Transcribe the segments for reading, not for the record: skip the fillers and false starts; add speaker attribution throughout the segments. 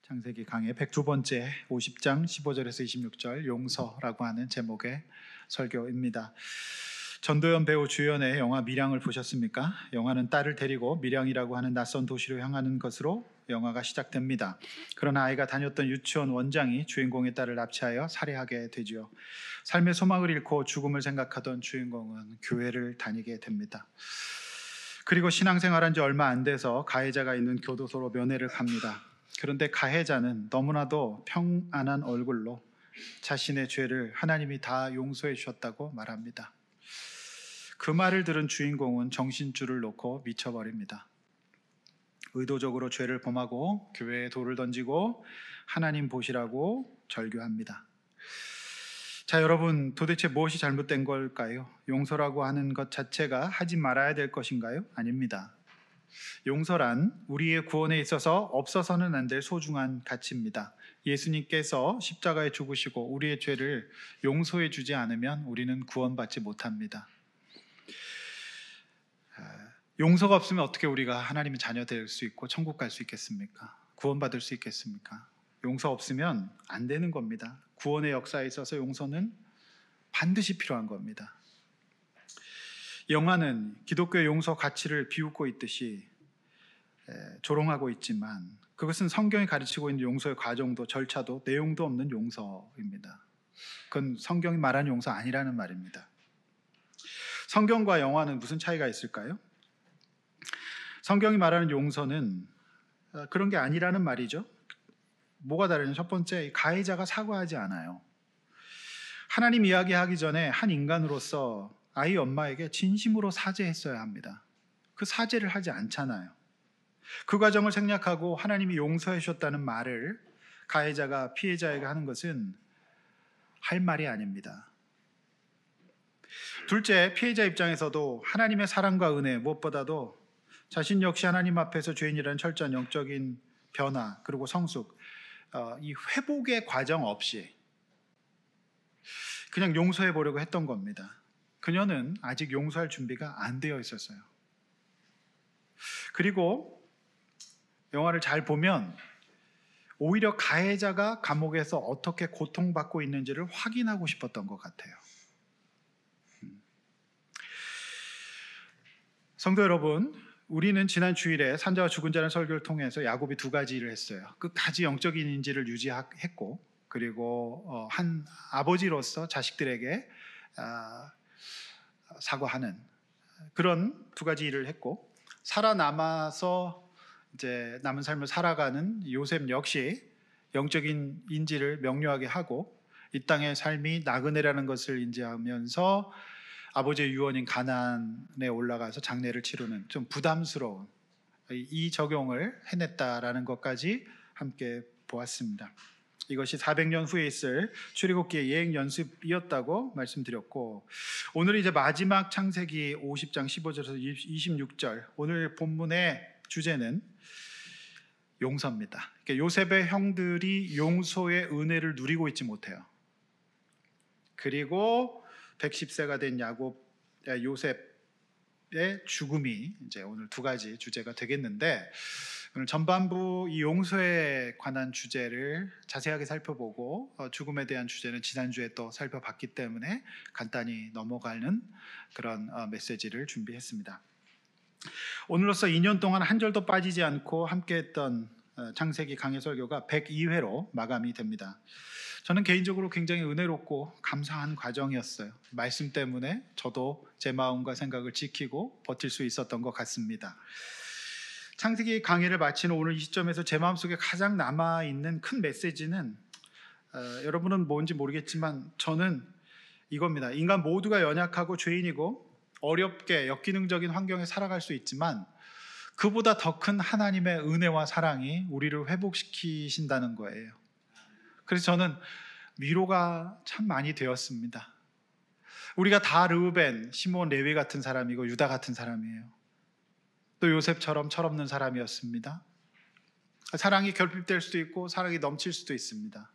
Speaker 1: 창세기 강의 102번째 50장 15절에서 26절 용서라고 하는 제목의 설교입니다. 전도연 배우 주연의 영화 밀양을 보셨습니까? 영화는 딸을 데리고 밀양이라고 하는 낯선 도시로 향하는 것으로 영화가 시작됩니다. 그러나 아이가 다녔던 유치원 원장이 주인공의 딸을 납치하여 살해하게 되죠. 삶의 소망을 잃고 죽음을 생각하던 주인공은 교회를 다니게 됩니다. 그리고 신앙생활한 지 얼마 안 돼서 가해자가 있는 교도소로 면회를 갑니다. 그런데 가해자는 너무나도 평안한 얼굴로 자신의 죄를 하나님이 다 용서해 주셨다고 말합니다. 그 말을 들은 주인공은 정신줄을 놓고 미쳐버립니다. 의도적으로 죄를 범하고 교회에 돌을 던지고 하나님 보시라고 절규합니다. 자, 여러분, 도대체 무엇이 잘못된 걸까요? 용서라고 하는 것 자체가 하지 말아야 될 것인가요? 아닙니다. 용서란 우리의 구원에 있어서 없어서는 안 될 소중한 가치입니다. 예수님께서 십자가에 죽으시고 우리의 죄를 용서해 주지 않으면 우리는 구원받지 못합니다. 용서가 없으면 어떻게 우리가 하나님의 자녀 될 수 있고 천국 갈 수 있겠습니까? 구원받을 수 있겠습니까? 용서 없으면 안 되는 겁니다. 구원의 역사에 있어서 용서는 반드시 필요한 겁니다. 영화는 기독교의 용서 가치를 비웃고 있듯이 조롱하고 있지만 그것은 성경이 가르치고 있는 용서의 과정도 절차도 내용도 없는 용서입니다. 그건 성경이 말하는 용서 아니라는 말입니다. 성경과 영화는 무슨 차이가 있을까요? 성경이 말하는 용서는 그런 게 아니라는 말이죠. 뭐가 다르냐? 첫 번째, 가해자가 사과하지 않아요. 하나님 이야기하기 전에 한 인간으로서 아이 엄마에게 진심으로 사죄했어야 합니다. 그 사죄를 하지 않잖아요. 그 과정을 생략하고 하나님이 용서해 주셨다는 말을 가해자가 피해자에게 하는 것은 할 말이 아닙니다. 둘째, 피해자 입장에서도 하나님의 사랑과 은혜, 무엇보다도 자신 역시 하나님 앞에서 죄인이라는 철저한 영적인 변화 그리고 성숙, 이 회복의 과정 없이 그냥 용서해 보려고 했던 겁니다. 그녀는 아직 용서할 준비가 안 되어 있었어요. 그리고 영화를 잘 보면 오히려 가해자가 감옥에서 어떻게 고통받고 있는지를 확인하고 싶었던 것 같아요. 성도 여러분, 우리는 지난 주일에 산자와 죽은 자라는 설교를 통해서 야곱이 두 가지 일을 했어요. 끝까지 영적인 인지를 유지했고, 그리고 한 아버지로서 자식들에게 사과하는 그런 두 가지 일을 했고, 살아남아서 이제 남은 삶을 살아가는 요셉 역시 영적인 인지를 명료하게 하고 이 땅의 삶이 나그네라는 것을 인지하면서 아버지의 유언인 가나안에 올라가서 장례를 치르는 좀 부담스러운 이 적용을 해냈다라는 것까지 함께 보았습니다. 이것이 400년 후에 있을 출애굽기의 예행 연습이었다고 말씀드렸고, 오늘 이제 마지막 창세기 50장 15절에서 26절 오늘 본문의 주제는 용서입니다. 그러니까 요셉의 형들이 용서의 은혜를 누리고 있지 못해요. 그리고 110세가 된 요셉의 죽음이 이제 오늘 두 가지 주제가 되겠는데, 오늘 전반부 이 용서에 관한 주제를 자세하게 살펴보고 죽음에 대한 주제는 지난주에 또 살펴봤기 때문에 간단히 넘어가는 그런 메시지를 준비했습니다. 오늘로써 2년 동안 한 절도 빠지지 않고 함께했던 창세기 강해 설교가 102회로 마감이 됩니다. 저는 개인적으로 굉장히 은혜롭고 감사한 과정이었어요. 말씀 때문에 저도 제 마음과 생각을 지키고 버틸 수 있었던 것 같습니다. 창세기 강의를 마치는 오늘 이 시점에서 제 마음속에 가장 남아있는 큰 메시지는 여러분은 뭔지 모르겠지만 저는 이겁니다. 인간 모두가 연약하고 죄인이고 어렵게 역기능적인 환경에 살아갈 수 있지만 그보다 더 큰 하나님의 은혜와 사랑이 우리를 회복시키신다는 거예요. 그래서 저는 위로가 참 많이 되었습니다. 우리가 다 르우벤, 시몬, 레위 같은 사람이고 유다 같은 사람이에요. 또 요셉처럼 철없는 사람이었습니다. 사랑이 결핍될 수도 있고 사랑이 넘칠 수도 있습니다.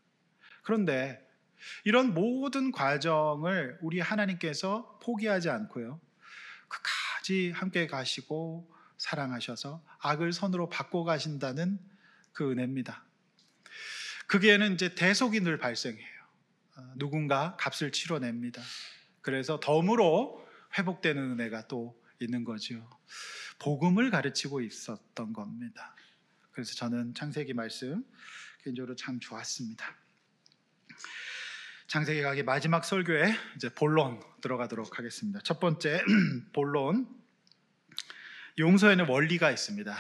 Speaker 1: 그런데 이런 모든 과정을 우리 하나님께서 포기하지 않고요, 끝까지 함께 가시고 사랑하셔서 악을 선으로 바꿔 가신다는 그 은혜입니다. 거기에는 이제 대속이 늘 발생해요. 누군가 값을 치러냅니다. 그래서 덤으로 회복되는 은혜가 또 있는 거죠. 복음을 가르치고 있었던 겁니다. 그래서 저는 창세기 말씀 개인적으로 참 좋았습니다. 창세기 강의 마지막 설교에 이제 본론 들어가도록 하겠습니다. 첫 번째 본론, 용서에는 원리가 있습니다.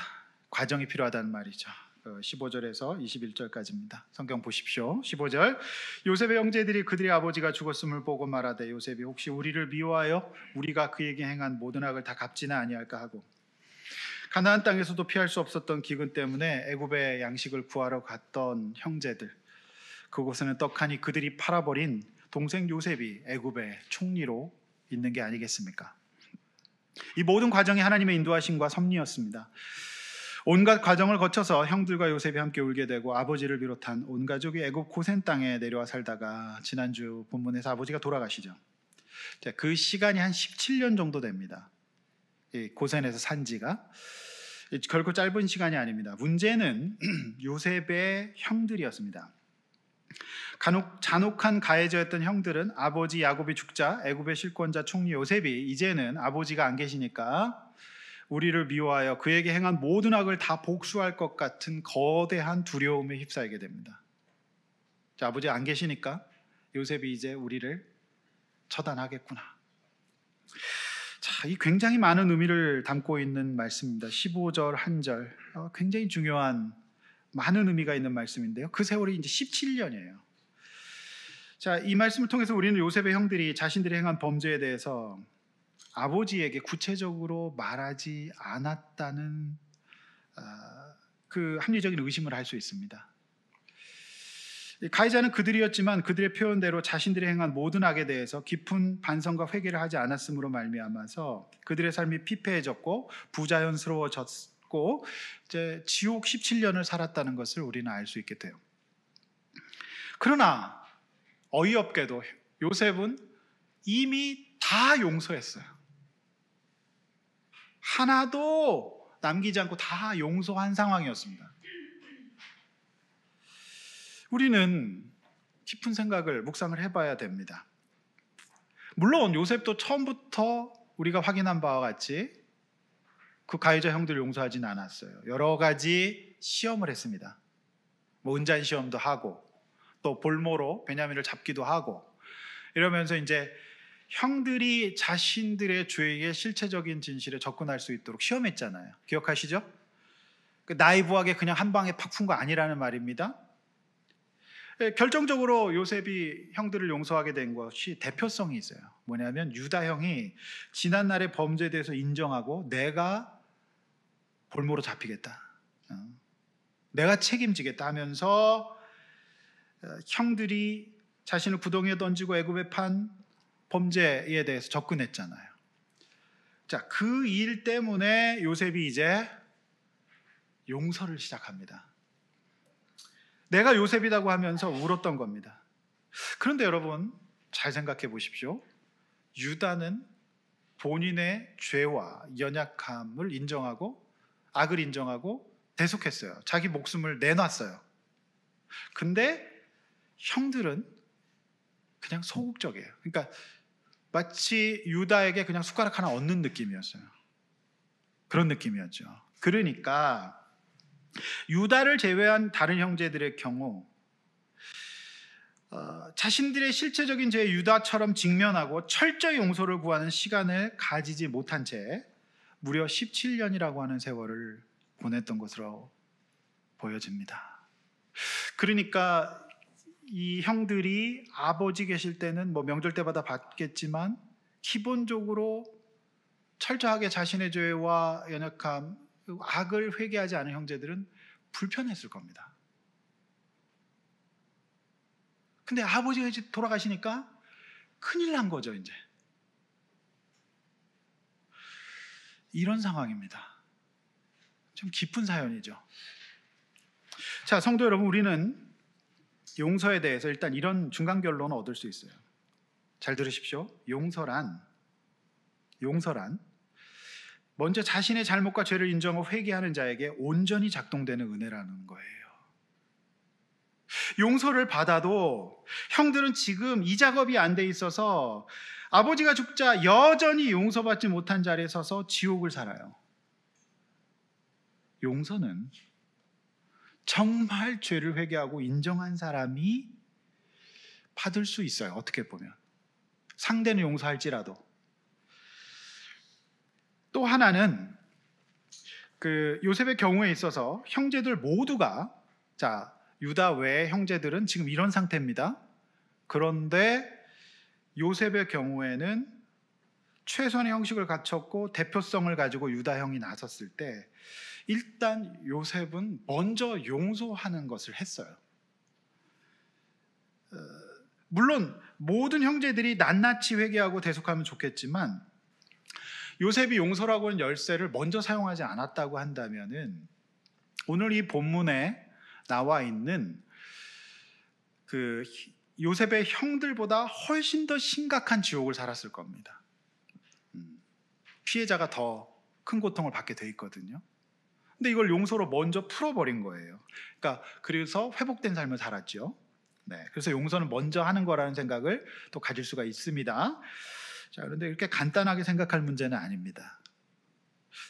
Speaker 1: 과정이 필요하다는 말이죠. 15절에서 21절까지입니다. 성경 보십시오. 15절, 요셉의 형제들이 그들의 아버지가 죽었음을 보고 말하되 요셉이 혹시 우리를 미워하여 우리가 그에게 행한 모든 악을 다 갚지는 아니할까 하고, 가나안 땅에서도 피할 수 없었던 기근 때문에 애굽의 양식을 구하러 갔던 형제들, 그곳에는 떡하니 그들이 팔아버린 동생 요셉이 애굽의 총리로 있는 게 아니겠습니까? 이 모든 과정이 하나님의 인도하심과 섭리였습니다. 온갖 과정을 거쳐서 형들과 요셉이 함께 울게 되고 아버지를 비롯한 온 가족이 애굽 고센 땅에 내려와 살다가 지난주 본문에서 아버지가 돌아가시죠. 그 시간이 한 17년 정도 됩니다. 이 고센에서 산 지가 결코 짧은 시간이 아닙니다. 문제는 요셉의 형들이었습니다. 잔혹한 가해자였던 형들은 아버지 야곱이 죽자 애굽의 실권자 총리 요셉이 이제는 아버지가 안 계시니까 우리를 미워하여 그에게 행한 모든 악을 다 복수할 것 같은 거대한 두려움에 휩싸이게 됩니다. 자, 아버지가 안 계시니까 요셉이 이제 우리를 처단하겠구나. 자, 이 굉장히 많은 의미를 담고 있는 말씀입니다. 15절 한 절, 굉장히 중요한 많은 의미가 있는 말씀인데요. 그 세월이 이제 17년이에요. 자, 이 말씀을 통해서 우리는 요셉의 형들이 자신들이 행한 범죄에 대해서 아버지에게 구체적으로 말하지 않았다는 그 합리적인 의심을 할 수 있습니다. 가해자는 그들이었지만 그들의 표현대로 자신들이 행한 모든 악에 대해서 깊은 반성과 회개를 하지 않았으므로 말미암아서 그들의 삶이 피폐해졌고 부자연스러워졌고 이제 지옥 17년을 살았다는 것을 우리는 알 수 있게 돼요. 그러나 어이없게도 요셉은 이미 다 용서했어요. 하나도 남기지 않고 다 용서한 상황이었습니다. 우리는 깊은 생각을 묵상을 해봐야 됩니다. 물론 요셉도 처음부터 우리가 확인한 바와 같이 그 가해자 형들을 용서하지는 않았어요. 여러 가지 시험을 했습니다. 뭐 은잔 시험도 하고 또 볼모로 베냐민을 잡기도 하고 이러면서 이제 형들이 자신들의 죄의 실체적인 진실에 접근할 수 있도록 시험했잖아요. 기억하시죠? 나이브하게 그냥 한 방에 팍 푼 거 아니라는 말입니다. 결정적으로 요셉이 형들을 용서하게 된 것이 대표성이 있어요. 뭐냐면 유다 형이 지난날의 범죄에 대해서 인정하고 내가 볼모로 잡히겠다, 내가 책임지겠다 하면서 형들이 자신을 구덩이에 던지고 애굽에 판 범죄에 대해서 접근했잖아요. 자, 그 일 때문에 요셉이 이제 용서를 시작합니다. 내가 요셉이라고 하면서 울었던 겁니다. 그런데 여러분 잘 생각해 보십시오. 유다는 본인의 죄와 연약함을 인정하고 악을 인정하고 대속했어요. 자기 목숨을 내놨어요. 근데 형들은 그냥 소극적이에요. 그러니까 마치 유다에게 그냥 숟가락 하나 얹는 느낌이었어요. 그런 느낌이었죠. 그러니까 유다를 제외한 다른 형제들의 경우 자신들의 실체적인 죄에 유다처럼 직면하고 철저히 용서를 구하는 시간을 가지지 못한 채 무려 17년이라고 하는 세월을 보냈던 것으로 보여집니다. 그러니까 이 형들이 아버지 계실 때는 뭐 명절 때마다 받겠지만 기본적으로 철저하게 자신의 죄와 연약함, 악을 회개하지 않은 형제들은 불편했을 겁니다. 근데 아버지가 이제 돌아가시니까 큰일 난 거죠, 이제. 이런 상황입니다. 좀 깊은 사연이죠. 자, 성도 여러분, 우리는 용서에 대해서 일단 이런 중간 결론을 얻을 수 있어요. 잘 들으십시오. 용서란 먼저 자신의 잘못과 죄를 인정하고 회개하는 자에게 온전히 작동되는 은혜라는 거예요. 용서를 받아도 형들은 지금 이 작업이 안 돼 있어서 아버지가 죽자 여전히 용서받지 못한 자리에 서서 지옥을 살아요. 용서는 정말 죄를 회개하고 인정한 사람이 받을 수 있어요. 어떻게 보면 상대는 용서할지라도. 또 하나는 그 요셉의 경우에 있어서 형제들 모두가, 자, 유다 외의 형제들은 지금 이런 상태입니다. 그런데 요셉의 경우에는 최소한의 형식을 갖췄고 대표성을 가지고 유다 형이 나섰을 때 일단 요셉은 먼저 용서하는 것을 했어요. 물론 모든 형제들이 낱낱이 회개하고 대속하면 좋겠지만 요셉이 용서라고 하는 열쇠를 먼저 사용하지 않았다고 한다면은 오늘 이 본문에 나와 있는 그 요셉의 형들보다 훨씬 더 심각한 지옥을 살았을 겁니다. 피해자가 더 큰 고통을 받게 돼 있거든요. 근데 이걸 용서로 먼저 풀어버린 거예요. 그러니까 그래서 회복된 삶을 살았죠. 네, 그래서 용서는 먼저 하는 거라는 생각을 또 가질 수가 있습니다. 자, 그런데 이렇게 간단하게 생각할 문제는 아닙니다.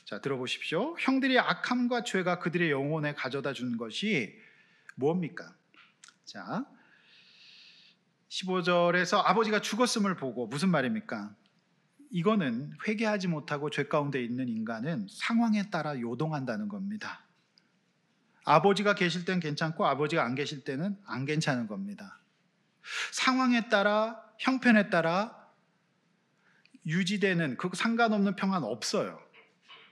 Speaker 1: 자, 들어보십시오. 형들이 악함과 죄가 그들의 영혼에 가져다 준 것이 무엇입니까? 자, 15절에서 아버지가 죽었음을 보고 무슨 말입니까? 이거는 회개하지 못하고 죄 가운데 있는 인간은 상황에 따라 요동한다는 겁니다. 아버지가 계실 땐 괜찮고 아버지가 안 계실 때는 안 괜찮은 겁니다. 상황에 따라, 형편에 따라 유지되는 그 상관없는 평화는 없어요.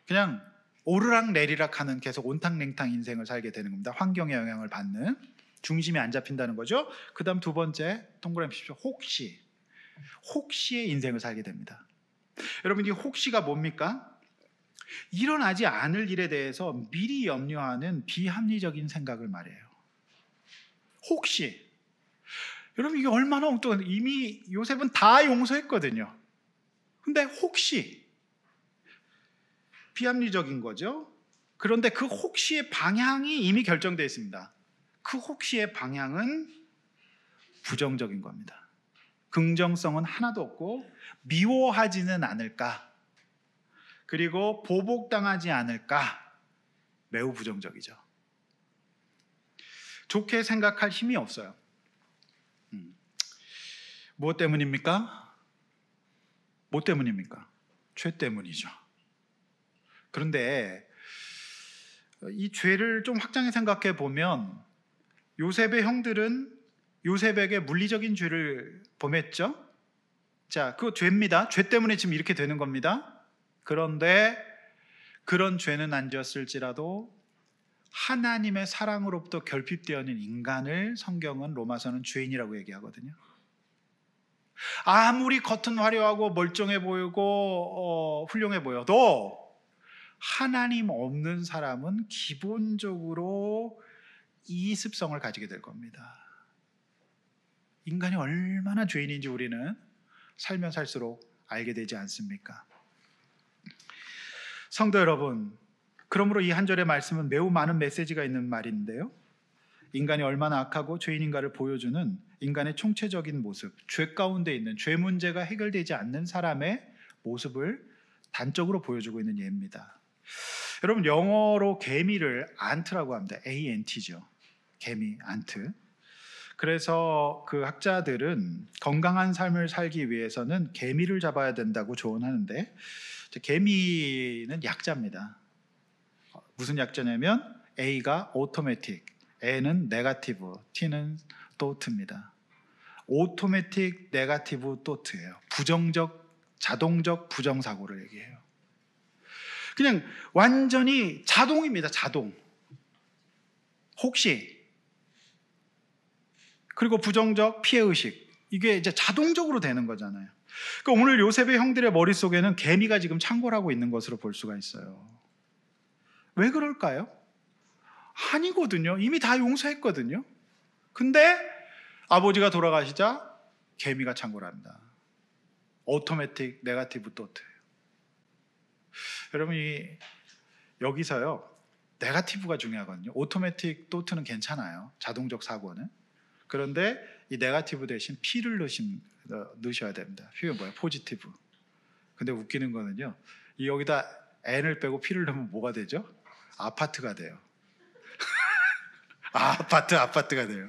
Speaker 1: 그냥 오르락 내리락 하는 계속 온탕냉탕 인생을 살게 되는 겁니다. 환경의 영향을 받는, 중심이 안 잡힌다는 거죠. 그 다음 두 번째 동그라미 칩시오. 혹시의 인생을 살게 됩니다. 여러분, 이 혹시가 뭡니까? 일어나지 않을 일에 대해서 미리 염려하는 비합리적인 생각을 말해요. 혹시. 여러분, 이게 얼마나 엉뚱한, 이미 요셉은 다 용서했거든요. 근데 혹시 비합리적인 거죠. 그런데 그 혹시의 방향이 이미 결정되어 있습니다. 그 혹시의 방향은 부정적인 겁니다. 긍정성은 하나도 없고 미워하지는 않을까, 그리고 보복당하지 않을까, 매우 부정적이죠. 좋게 생각할 힘이 없어요. 무엇 때문입니까? 뭐 때문입니까? 죄 때문이죠. 그런데 이 죄를 좀 확장해 생각해 보면 요셉의 형들은 요셉에게 물리적인 죄를 범했죠. 자, 그거 죄입니다. 죄 때문에 지금 이렇게 되는 겁니다. 그런데 그런 죄는 안 지었을지라도 하나님의 사랑으로부터 결핍되어 있는 인간을 성경은 로마서는 죄인이라고 얘기하거든요. 아무리 겉은 화려하고 멀쩡해 보이고 훌륭해 보여도 하나님 없는 사람은 기본적으로 이 습성을 가지게 될 겁니다. 인간이 얼마나 죄인인지 우리는 살면 살수록 알게 되지 않습니까? 성도 여러분, 그러므로 이 한 절의 말씀은 매우 많은 메시지가 있는 말인데요, 인간이 얼마나 악하고 죄인인가를 보여주는 인간의 총체적인 모습, 죄 가운데 있는 죄 문제가 해결되지 않는 사람의 모습을 단적으로 보여주고 있는 예입니다. 여러분, 영어로 개미를 ant라고 합니다. ant죠. 개미, ant. 그래서 그 학자들은 건강한 삶을 살기 위해서는 개미를 잡아야 된다고 조언하는데, 개미는 약자입니다. 무슨 약자냐면 A가 automatic, N은 negative, T는 thought입니다. automatic, negative, thought예요. 부정적, 자동적 부정사고를 얘기해요. 그냥 완전히 자동입니다. 자동. 혹시, 그리고 부정적 피해의식, 이게 이제 자동적으로 되는 거잖아요. 그러니까 오늘 요셉의 형들의 머릿속에는 개미가 지금 창궐하고 있는 것으로 볼 수가 있어요. 왜 그럴까요? 아니거든요. 이미 다 용서했거든요. 근데 아버지가 돌아가시자 개미가 창궐합니다. 오토매틱 네거티브 토트예요. 여러분이 여기서요, 네거티브가 중요하거든요. 오토매틱 토트는 괜찮아요. 자동적 사고는. 그런데 이 네거티브 대신 P를 넣으셔야 됩니다. P가 뭐야? 포지티브. 근데 웃기는 거는요, 여기다 N을 빼고 P를 넣으면 뭐가 되죠? 아파트가 돼요. 아파트가 돼요.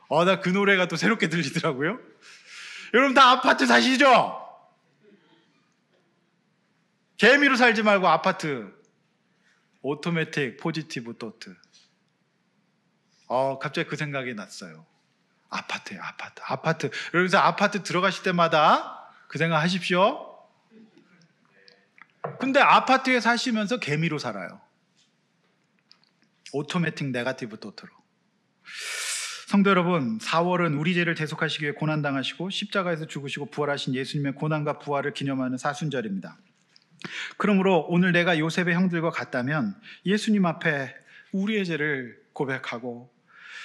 Speaker 1: 나 그 노래가 또 새롭게 들리더라고요. 여러분 다 아파트 사시죠? 개미로 살지 말고 아파트. 오토매틱 포지티브 토트. 갑자기 그 생각이 났어요. 아파트예요, 아파트. 여기서 아파트 들어가실 때마다 그 생각 하십시오. 근데 아파트에 사시면서 개미로 살아요. 오토매틱 네거티브 토트로. 성도 여러분, 4월은 우리 죄를 대속하시기 위해 고난당하시고 십자가에서 죽으시고 부활하신 예수님의 고난과 부활을 기념하는 사순절입니다. 그러므로 오늘 내가 요셉의 형들과 같다면 예수님 앞에 우리의 죄를 고백하고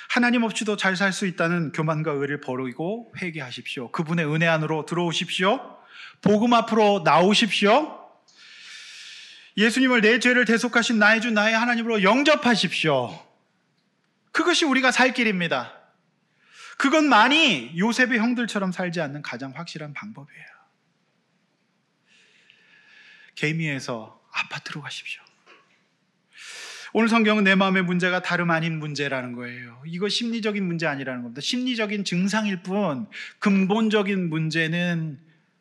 Speaker 1: 하나님 없이도 잘 살 수 있다는 교만과 의를 버리고 회개하십시오. 그분의 은혜 안으로 들어오십시오. 복음 앞으로 나오십시오. 예수님을 내 죄를 대속하신 나의 주 나의 하나님으로 영접하십시오. 그것이 우리가 살 길입니다. 그것만이 요셉의 형들처럼 살지 않는 가장 확실한 방법이에요. 개미에서 아파트로 가십시오. 오늘 성경은 내 마음의 문제가 다름 아닌 문제라는 거예요. 이거 심리적인 문제 아니라는 겁니다. 심리적인 증상일 뿐 근본적인 문제는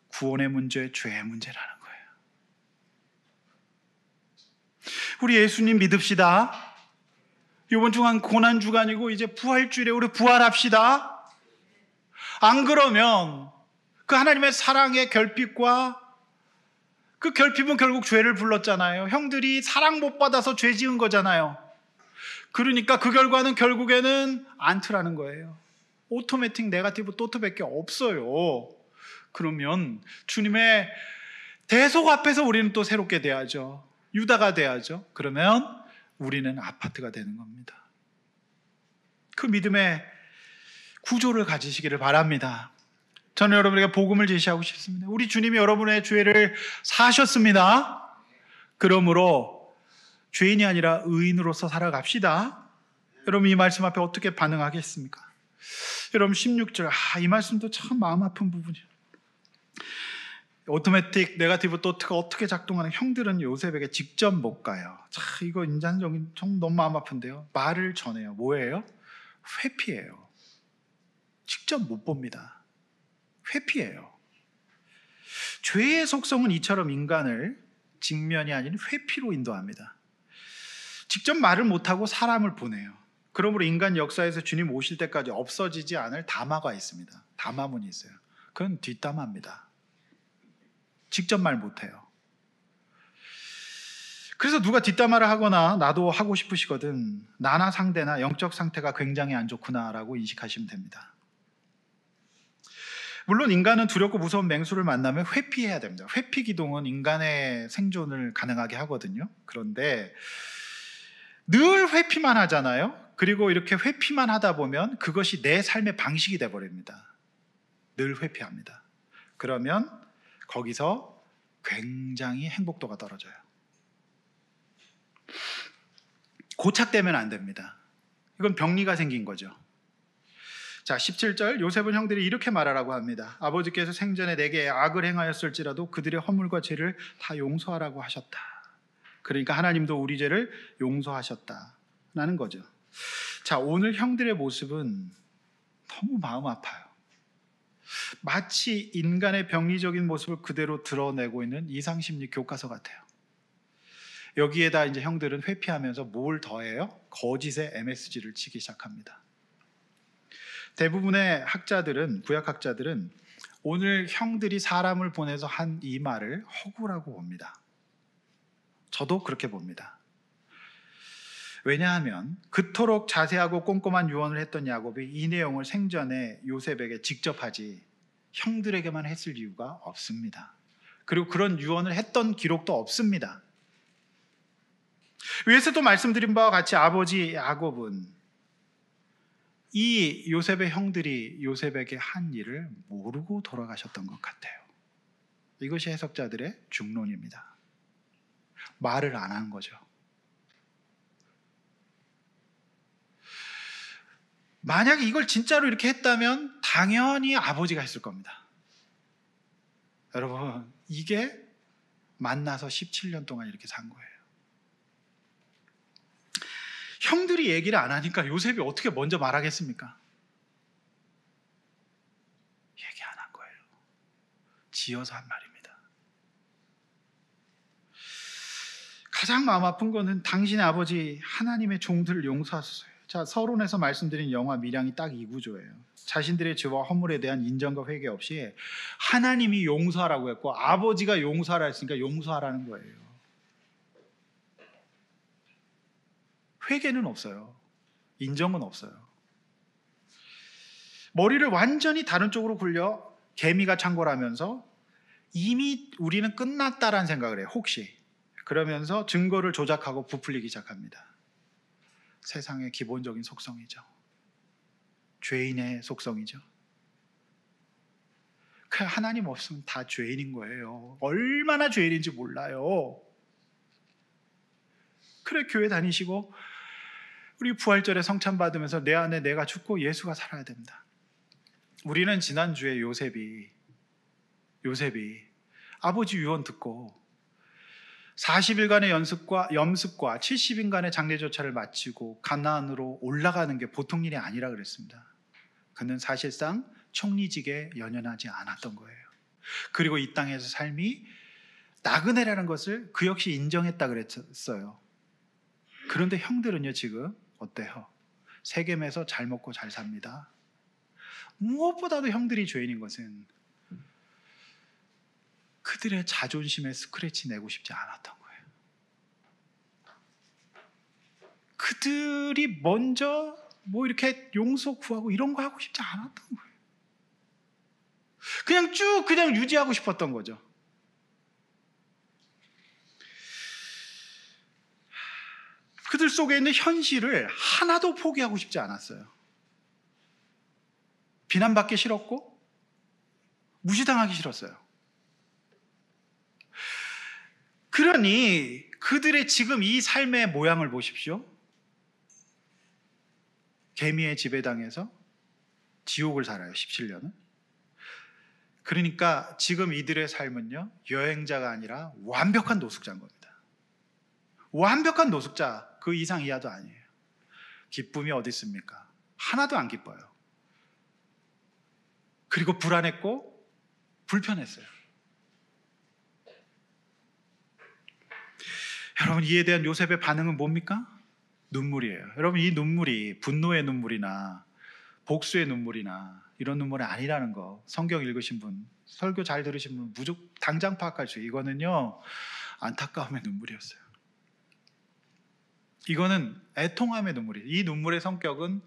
Speaker 1: 구원의 문제, 죄의 문제라는 거예요. 우리 예수님 믿읍시다. 이번 주간 고난주간이고 이제 부활주일에 우리 부활합시다. 안 그러면 그 하나님의 사랑의 결핍과 그 결핍은 결국 죄를 불렀잖아요. 형들이 사랑 못 받아서 죄 지은 거잖아요. 그러니까 그 결과는 결국에는 안트라는 거예요. 오토매틱 네거티브 토트밖에 없어요. 그러면 주님의 대속 앞에서 우리는 또 새롭게 돼야죠. 유다가 돼야죠. 그러면 우리는 아파트가 되는 겁니다. 그 믿음의 구조를 가지시기를 바랍니다. 저는 여러분에게 복음을 제시하고 싶습니다. 우리 주님이 여러분의 죄를 사하셨습니다. 그러므로 죄인이 아니라 의인으로서 살아갑시다. 여러분 이 말씀 앞에 어떻게 반응하겠습니까? 여러분 16절 이 말씀도 참 마음 아픈 부분이에요. 오토매틱 네거티브 토트가 어떻게 작동하는 형들은 요셉에게 직접 못 가요. 이거 인간적인 좀 너무 마음 아픈데요. 말을 전해요. 뭐예요? 회피예요. 직접 못 봅니다. 회피예요. 죄의 속성은 이처럼 인간을 직면이 아닌 회피로 인도합니다. 직접 말을 못하고 사람을 보내요. 그러므로 인간 역사에서 주님 오실 때까지 없어지지 않을 담화가 있습니다. 담화문이 있어요. 그건 뒷담화입니다. 직접 말 못해요. 그래서 누가 뒷담화를 하거나 나도 하고 싶으시거든 나나 상대나 영적 상태가 굉장히 안 좋구나라고 인식하시면 됩니다. 물론 인간은 두렵고 무서운 맹수를 만나면 회피해야 됩니다. 회피 기동은 인간의 생존을 가능하게 하거든요. 그런데 늘 회피만 하잖아요. 그리고 이렇게 회피만 하다 보면 그것이 내 삶의 방식이 돼버립니다. 늘 회피합니다. 그러면 거기서 굉장히 행복도가 떨어져요. 고착되면 안 됩니다. 이건 병리가 생긴 거죠. 자, 17절 요셉은 형들이 이렇게 말하라고 합니다. 아버지께서 생전에 내게 악을 행하였을지라도 그들의 허물과 죄를 다 용서하라고 하셨다. 그러니까 하나님도 우리 죄를 용서하셨다라는 거죠. 자, 오늘 형들의 모습은 너무 마음 아파요. 마치 인간의 병리적인 모습을 그대로 드러내고 있는 이상심리 교과서 같아요. 여기에다 이제 형들은 회피하면서 뭘 더해요? 거짓의 MSG를 치기 시작합니다. 대부분의 학자들은, 구약학자들은 오늘 형들이 사람을 보내서 한 이 말을 허구라고 봅니다. 저도 그렇게 봅니다. 왜냐하면 그토록 자세하고 꼼꼼한 유언을 했던 야곱이 이 내용을 생전에 요셉에게 직접 하지 형들에게만 했을 이유가 없습니다. 그리고 그런 유언을 했던 기록도 없습니다. 위에서도 말씀드린 바와 같이 아버지 야곱은 이 요셉의 형들이 요셉에게 한 일을 모르고 돌아가셨던 것 같아요. 이것이 해석자들의 중론입니다. 말을 안 한 거죠. 만약에 이걸 진짜로 이렇게 했다면 당연히 아버지가 했을 겁니다. 여러분, 이게 만나서 17년 동안 이렇게 산 거예요. 형들이 얘기를 안 하니까 요셉이 어떻게 먼저 말하겠습니까? 얘기 안 한 거예요. 지어서 한 말입니다. 가장 마음 아픈 거는 당신의 아버지 하나님의 종들을 용서하소서예요. 자, 서론에서 말씀드린 영화 미량이 딱 이 구조예요. 자신들의 죄와 허물에 대한 인정과 회개 없이 하나님이 용서하라고 했고 아버지가 용서하라 했으니까 용서하라는 거예요. 회개는 없어요. 인정은 없어요. 머리를 완전히 다른 쪽으로 굴려 개미가 창궐하면서 이미 우리는 끝났다라는 생각을 해요. 혹시 그러면서 증거를 조작하고 부풀리기 시작합니다. 세상의 기본적인 속성이죠. 죄인의 속성이죠. 그 하나님 없으면 다 죄인인 거예요. 얼마나 죄인인지 몰라요. 그래 교회 다니시고 우리 부활절에 성찬 받으면서 내 안에 내가 죽고 예수가 살아야 됩니다. 우리는 지난주에 요셉이 아버지 유언 듣고 40일간의 염습과 70일간의 장례조차를 마치고 가나안으로 올라가는 게 보통 일이 아니라 그랬습니다. 그는 사실상 총리직에 연연하지 않았던 거예요. 그리고 이 땅에서 삶이 나그네라는 것을 그 역시 인정했다 그랬어요. 그런데 형들은요 지금 어때요? 세겜에서 잘 먹고 잘 삽니다. 무엇보다도 형들이 죄인인 것은 그들의 자존심에 스크래치 내고 싶지 않았던 거예요. 그들이 먼저 뭐 이렇게 용서 구하고 이런 거 하고 싶지 않았던 거예요. 그냥 유지하고 싶었던 거죠. 그들 속에 있는 현실을 하나도 포기하고 싶지 않았어요. 비난받기 싫었고 무시당하기 싫었어요. 그러니 그들의 지금 이 삶의 모양을 보십시오. 개미의 지배당해서 지옥을 살아요. 17년은. 그러니까 지금 이들의 삶은요 여행자가 아니라 완벽한 노숙자인 겁니다. 완벽한 노숙자, 그 이상 이하도 아니에요. 기쁨이 어디 있습니까? 하나도 안 기뻐요. 그리고 불안했고 불편했어요. 여러분, 이에 대한 요셉의 반응은 뭡니까? 눈물이에요. 여러분, 이 눈물이 분노의 눈물이나 복수의 눈물이나 이런 눈물이 아니라는 거, 성경 읽으신 분, 설교 잘 들으신 분 무조건 당장 파악할 수 있어요. 이거는요 안타까움의 눈물이었어요. 이거는 애통함의 눈물이에요. 이 눈물의 성격은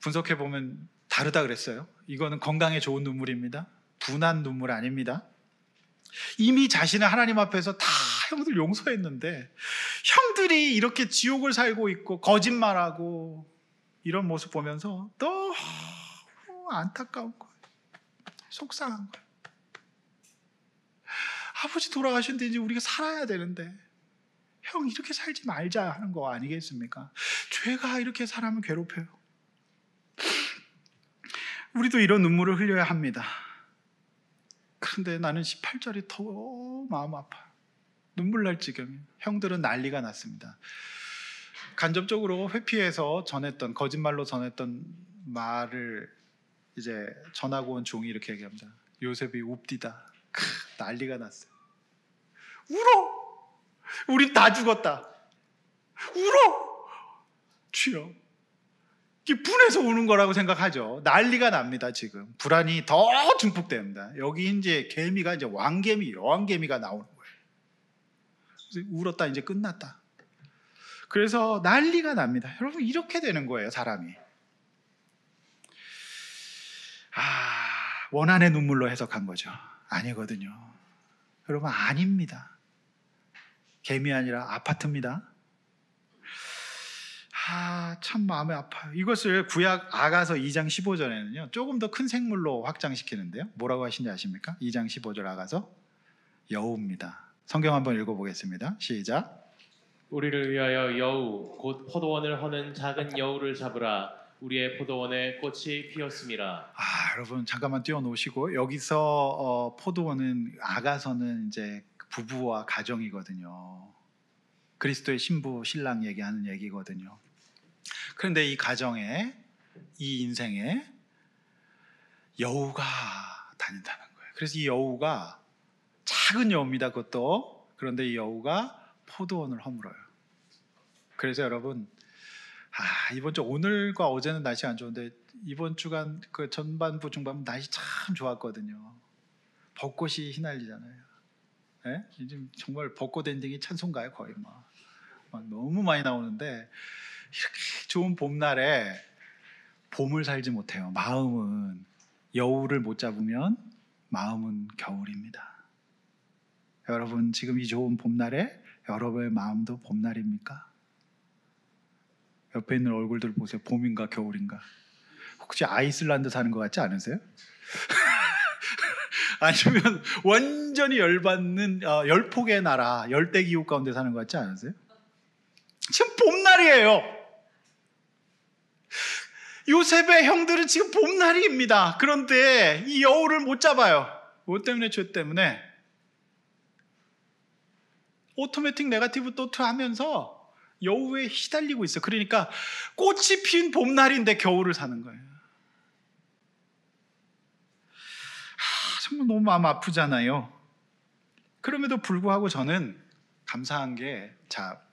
Speaker 1: 분석해 보면 다르다 그랬어요. 이거는 건강에 좋은 눈물입니다. 분한 눈물 아닙니다. 이미 자신을 하나님 앞에서 다 형들 용서했는데 형들이 이렇게 지옥을 살고 있고 거짓말하고 이런 모습 보면서 너무 안타까운 거예요. 속상한 거예요. 아버지 돌아가셨는데 이제 우리가 살아야 되는데 형 이렇게 살지 말자 하는 거 아니겠습니까? 죄가 이렇게 사람을 괴롭혀요. 우리도 이런 눈물을 흘려야 합니다. 그런데 나는 18절이 더 마음 아파요. 눈물 날 지경이에요. 형들은 난리가 났습니다. 간접적으로 회피해서 전했던, 거짓말로 전했던 말을 이제 전하고 온 종이 이렇게 얘기합니다. 요셉이 웁디다. 난리가 났어요. 울어! 우린 다 죽었다. 울어! 주여. 이게 분해서 우는 거라고 생각하죠. 난리가 납니다. 지금 불안이 더 증폭됩니다. 여기 이제 개미가 이제 왕개미, 여왕개미가 나오는 거예요. 그래서 울었다 이제 끝났다. 그래서 난리가 납니다. 여러분 이렇게 되는 거예요, 사람이. 원한의 눈물로 해석한 거죠. 아니거든요. 여러분 아닙니다. 개미 아니라 아파트입니다. 참 마음이 아파요. 이것을 구약 아가서 2장 15절에는요 조금 더 큰 생물로 확장시키는데요. 뭐라고 하신지 아십니까? 2장 15절 아가서 여우입니다. 성경 한번 읽어보겠습니다. 시작.
Speaker 2: 우리를 위하여 여우 곧 포도원을 허는 작은 여우를 잡으라. 우리의 포도원에 꽃이 피었습니다.
Speaker 1: 여러분 잠깐만 띄워놓으시고 여기서 포도원은 아가서는 이제 부부와 가정이거든요. 그리스도의 신부 신랑 얘기하는 얘기거든요. 그런데 이 가정에 이 인생에 여우가 다닌다는 거예요. 그래서 이 여우가 작은 여우입니다. 그것도. 그런데 이 여우가 포도원을 허물어요. 그래서 여러분 이번 주 오늘과 어제는 날씨가 안 좋은데 이번 주간 그 전반부 중반부 날씨 참 좋았거든요. 벚꽃이 휘날리잖아요. 예? 요즘 정말 벚꽃 엔딩이 찬송가요 거의 막 너무 많이 나오는데 이렇게 좋은 봄날에 봄을 살지 못해요. 마음은 여우를 못 잡으면 마음은 겨울입니다. 여러분 지금 이 좋은 봄날에 여러분의 마음도 봄날입니까? 옆에 있는 얼굴들 보세요. 봄인가 겨울인가? 혹시 아이슬란드 사는 것 같지 않으세요? 아니면 완전히 열받는 열폭의 나라 열대기후 가운데 사는 것 같지 않으세요? 지금 봄날이에요. 요셉의 형들은 지금 봄날입니다. 그런데 이 여우를 못 잡아요. 뭐 때문에? 죄 때문에. 오토매틱 네거티브 토트 하면서 여우에 시달리고 있어. 그러니까 꽃이 핀 봄날인데 겨울을 사는 거예요. 정말 너무 마음 아프잖아요. 그럼에도 불구하고 저는 감사한 게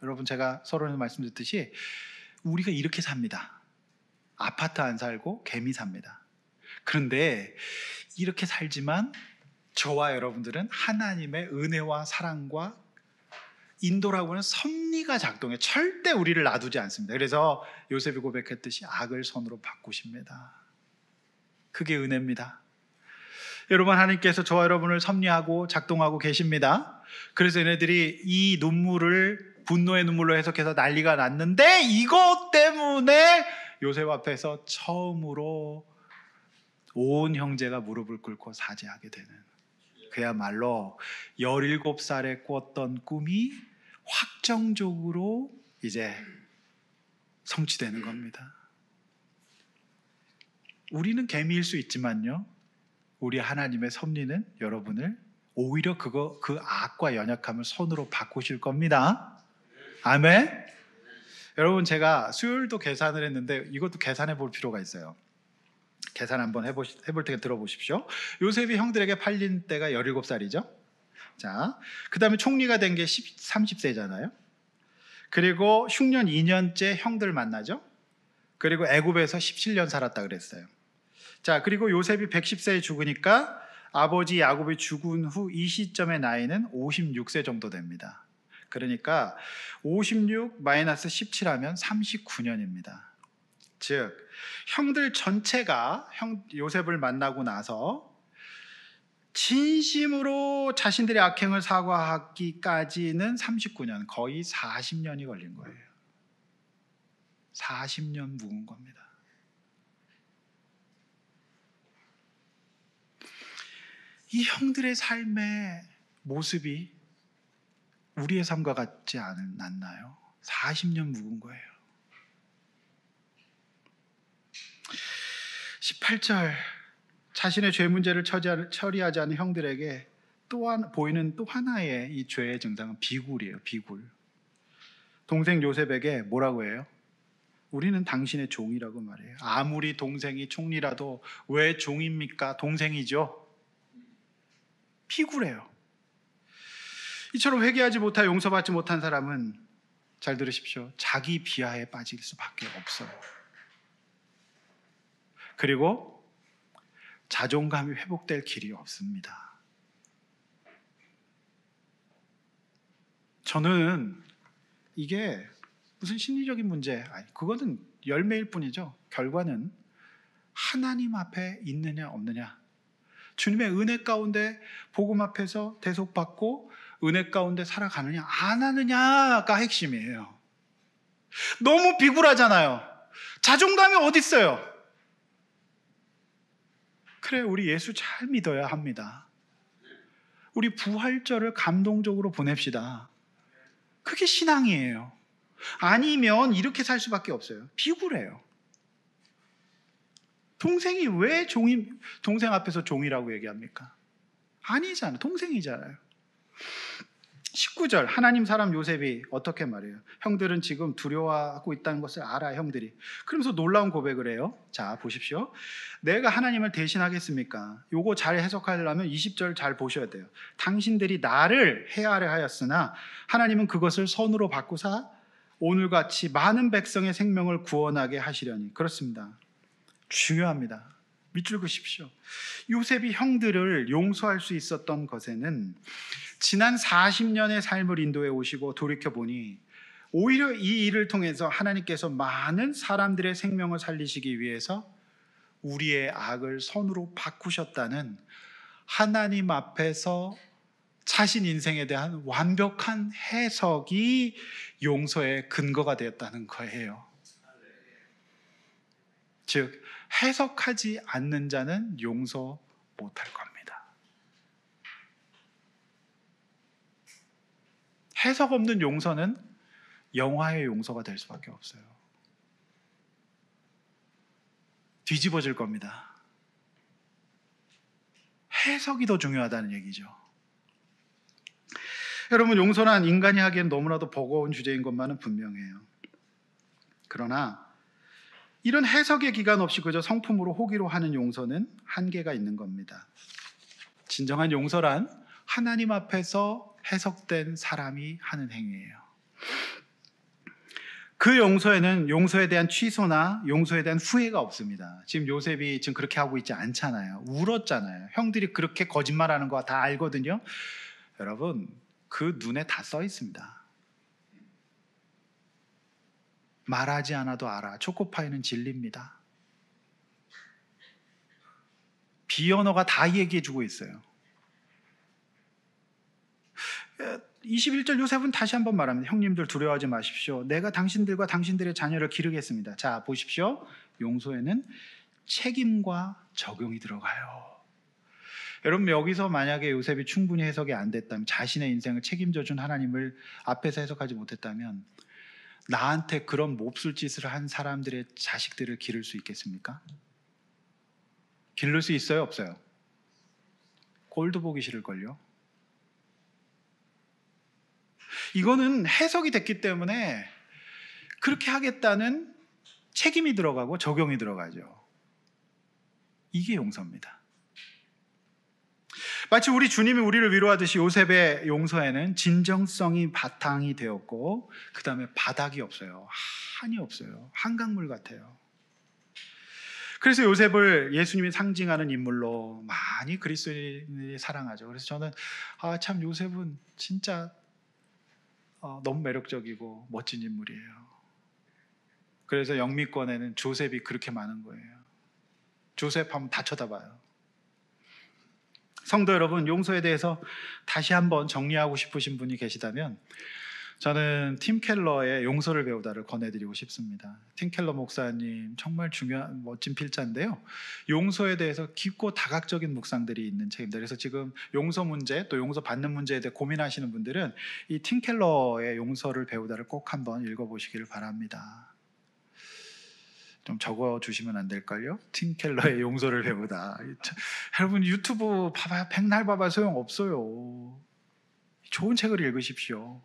Speaker 1: 여러분 제가 서론에서 말씀드렸듯이 우리가 이렇게 삽니다. 아파트 안 살고 개미 삽니다. 그런데 이렇게 살지만 저와 여러분들은 하나님의 은혜와 사랑과 인도라고 하는 섭리가 작동해 절대 우리를 놔두지 않습니다. 그래서 요셉이 고백했듯이 악을 선으로 바꾸십니다. 그게 은혜입니다. 여러분 하나님께서 저와 여러분을 섭리하고 작동하고 계십니다. 그래서 얘네들이 이 눈물을 분노의 눈물로 해석해서 난리가 났는데 이것 때문에 요셉 앞에서 처음으로 온 형제가 무릎을 꿇고 사죄하게 되는 그야말로 17살에 꿨던 꿈이 확정적으로 이제 성취되는 겁니다. 우리는 개미일 수 있지만요, 우리 하나님의 섭리는 여러분을 오히려 그 악과 연약함을 선으로 바꾸실 겁니다. 아멘. 여러분 제가 수요일도 계산을 했는데 이것도 계산해 볼 필요가 있어요. 계산 한번 해볼 테니까 들어보십시오. 요셉이 형들에게 팔린 때가 17살이죠. 자, 그 다음에 총리가 된 게 30세잖아요. 그리고 흉년 2년째 형들 만나죠. 그리고 애굽에서 17년 살았다 그랬어요. 자, 그리고 요셉이 110세에 죽으니까 아버지 야곱이 죽은 후 이 시점의 나이는 56세 정도 됩니다. 그러니까 56 마이너스 17하면 39년입니다. 즉 형들 전체가 요셉을 만나고 나서 진심으로 자신들의 악행을 사과하기까지는 39년, 거의 40년이 걸린 거예요. 40년 묵은 겁니다. 이 형들의 삶의 모습이 우리의 삶과 같지 않나요? 40년 묵은 거예요. 18절 자신의 죄 문제를 처리하지 않은 형들에게 보이는 또 하나의 이 죄의 증상은 비굴이에요. 비굴. 동생 요셉에게 뭐라고 해요? 우리는 당신의 종이라고 말해요. 아무리 동생이 총리라도 왜 종입니까? 동생이죠. 비굴해요. 이처럼 회개하지 못하여 용서받지 못한 사람은 잘 들으십시오. 자기 비하에 빠질 수밖에 없어요. 그리고 자존감이 회복될 길이 없습니다. 저는 이게 무슨 심리적인 문제, 그거는 열매일 뿐이죠. 결과는 하나님 앞에 있느냐 없느냐, 주님의 은혜 가운데 복음 앞에서 대속받고 은혜 가운데 살아가느냐 안 하느냐가 핵심이에요. 너무 비굴하잖아요. 자존감이 어디 있어요? 그래, 우리 예수 잘 믿어야 합니다. 우리 부활절을 감동적으로 보냅시다. 그게 신앙이에요. 아니면 이렇게 살 수밖에 없어요. 비굴해요. 동생이 왜 동생 앞에서 종이라고 얘기합니까? 아니잖아요. 동생이잖아요. 19절 하나님 사람 요셉이 어떻게 말해요? 형들은 지금 두려워하고 있다는 것을 알아, 형들이. 그러면서 놀라운 고백을 해요. 자, 보십시오. 내가 하나님을 대신하겠습니까? 요거 잘 해석하려면 20절 잘 보셔야 돼요. 당신들이 나를 해하려 하였으나 하나님은 그것을 선으로 바꾸사 오늘같이 많은 백성의 생명을 구원하게 하시려니. 그렇습니다. 중요합니다. 밑줄 그십시오. 요셉이 형들을 용서할 수 있었던 것에는 지난 40년의 삶을 인도해 오시고 돌이켜보니 오히려 이 일을 통해서 하나님께서 많은 사람들의 생명을 살리시기 위해서 우리의 악을 선으로 바꾸셨다는 하나님 앞에서 자신 인생에 대한 완벽한 해석이 용서의 근거가 되었다는 거예요. 즉 해석하지 않는 자는 용서 못할 겁니다. 해석 없는 용서는 영화의 용서가 될 수밖에 없어요. 뒤집어질 겁니다. 해석이 더 중요하다는 얘기죠. 여러분, 용서란 인간이 하기엔 너무나도 버거운 주제인 것만은 분명해요. 그러나 이런 해석의 기간 없이 그저 성품으로 호기로 하는 용서는 한계가 있는 겁니다. 진정한 용서란 하나님 앞에서 해석된 사람이 하는 행위예요. 그 용서에는 용서에 대한 취소나 용서에 대한 후회가 없습니다. 지금 요셉이 지금 그렇게 하고 있지 않잖아요. 울었잖아요. 형들이 그렇게 거짓말하는 거 다 알거든요. 여러분, 그 눈에 다 써 있습니다. 말하지 않아도 알아. 초코파이는 진리입니다. 비언어가 다 얘기해주고 있어요. 21절 요셉은 다시 한번 말합니다. 형님들 두려워하지 마십시오. 내가 당신들과 당신들의 자녀를 기르겠습니다. 자, 보십시오. 용서에는 책임과 적용이 들어가요. 여러분, 여기서 만약에 요셉이 충분히 해석이 안 됐다면, 자신의 인생을 책임져 준 하나님을 앞에서 해석하지 못했다면, 나한테 그런 몹쓸 짓을 한 사람들의 자식들을 기를 수 있겠습니까? 기를 수 있어요, 없어요? 꼴도 보기 싫을걸요? 이거는 해석이 됐기 때문에 그렇게 하겠다는 책임이 들어가고 적용이 들어가죠. 이게 용서입니다. 마치 우리 주님이 우리를 위로하듯이 요셉의 용서에는 진정성이 바탕이 되었고 그 다음에 바닥이 없어요. 한이 없어요. 한강물 같아요. 그래서 요셉을 예수님이 상징하는 인물로 많이 그리스도인이 사랑하죠. 그래서 저는 참 요셉은 진짜 너무 매력적이고 멋진 인물이에요. 그래서 영미권에는 조셉이 그렇게 많은 거예요. 조셉 하면 다 쳐다봐요. 성도 여러분, 용서에 대해서 다시 한번 정리하고 싶으신 분이 계시다면 저는 팀 켈러의 용서를 배우다를 권해드리고 싶습니다. 팀 켈러 목사님 정말 중요한 멋진 필자인데요. 용서에 대해서 깊고 다각적인 묵상들이 있는 책입니다. 그래서 지금 용서 문제 또 용서 받는 문제에 대해 고민하시는 분들은 이 팀 켈러의 용서를 배우다를 꼭 한번 읽어보시기를 바랍니다. 좀 적어주시면 안 될까요? 팀 켈러의 용서를 배우다. 여러분 유튜브 봐봐요. 백날 봐봐 소용없어요. 좋은 책을 읽으십시오.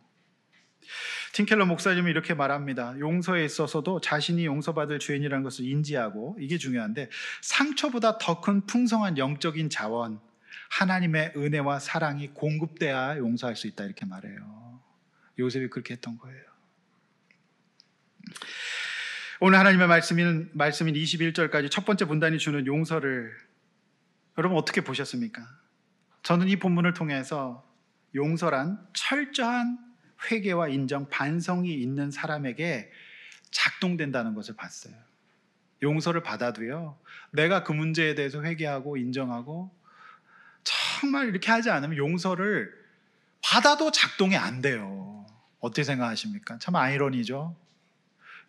Speaker 1: 팀 켈러 목사님은 이렇게 말합니다. 용서에 있어서도 자신이 용서받을 죄인이라는 것을 인지하고, 이게 중요한데, 상처보다 더 큰 풍성한 영적인 자원, 하나님의 은혜와 사랑이 공급돼야 용서할 수 있다, 이렇게 말해요. 요셉이 그렇게 했던 거예요. 오늘 하나님의 말씀인 21절까지 첫 번째 분단이 주는 용서를 여러분 어떻게 보셨습니까? 저는 이 본문을 통해서 용서란 철저한 회개와 인정, 반성이 있는 사람에게 작동된다는 것을 봤어요. 용서를 받아도요, 내가 그 문제에 대해서 회개하고 인정하고 정말 이렇게 하지 않으면 용서를 받아도 작동이 안 돼요. 어떻게 생각하십니까? 참 아이러니죠.